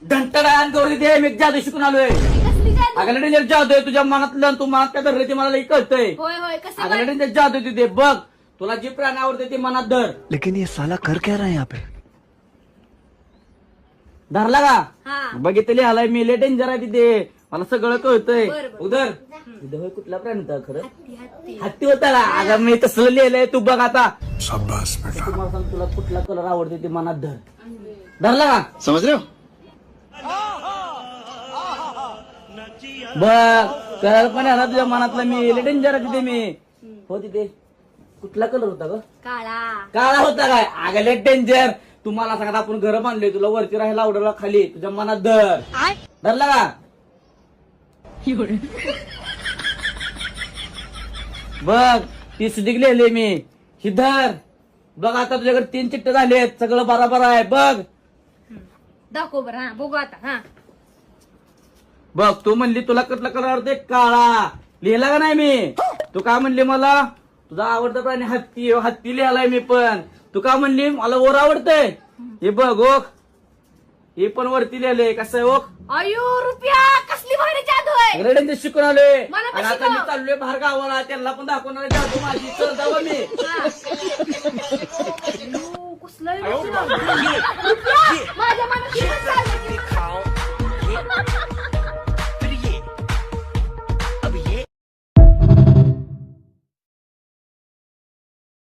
घंटाडान गौरी दे मी जादू शिकून आलोय. कसली जादू? अगं डेंजर जादू आहे तुझ्या मनातलं. तू मनात काय धरलं ते मला लई कळतंय. होय होय कसं अगं डेंजर जादू आहे ते बघ. तुला जी प्राणी आवडते ते मनात धर. लेकिन ये साला कर क्या रहा है यहाँ पे? धरला का? हा बघितले आलाय मी लय डेंजर आहे तिथे. मला सगळं कळतंय. बरं, बरं. उदर तिथे होय कुठला प्राणी होता खरं? हत्ती हत्ती हत्ती होता का? अगं मी तसलं लिहिलंय तू बघ आता. शाबाश बेटा. तुम्हाला सांग तुला कुठला कलर आवडते ते मनात धर. धरला का? समझ रहे हो? बघ कलर पण आहे ना तुझ्या मनातला. मी लय डेंजर आहे तिथे मी. हो तिथे कुठला कलर होता ग? काळा काळा होता काय? अगं लय डेंजर. तुम्हाला सांगत आपण घर बांधले तुला वरती राहायला आवडला खाली तुझ्या मनात धर. धरला का? बघ ती सिद्धिक लिहिले मी. ही धर. बघ आता तुझ्याकडे 3 चिट्टे झालेत. सगळं बरोबर आहे बघ. दाखव बरं हा बघू आता हा बघ तू म्हणली तुला कुठला कलर आवडते? काळा. लिहिला का नाही मी? तू काय म्हणली मला तुझा आवडता प्राणी हत्ती. हत्ती लिहिलाय मी पण. तू का म्हणली मला ओर आवडतंय? हे बघ ओक. हे पण वरती लिहिलंय. कसं आहे ओक? अयो रुपया कसली भारी जादू आहे. रेड्यांचे शिकून आलोय. मला पण आणि आता शिकव. मी चाललोय बाहेर गावाला. त्यांना पण दाखवणार आहे जादू माझी. चल जाऊ मी. हा. अयो, कसलं आहे रुपया? रुपया, माझ्या मनात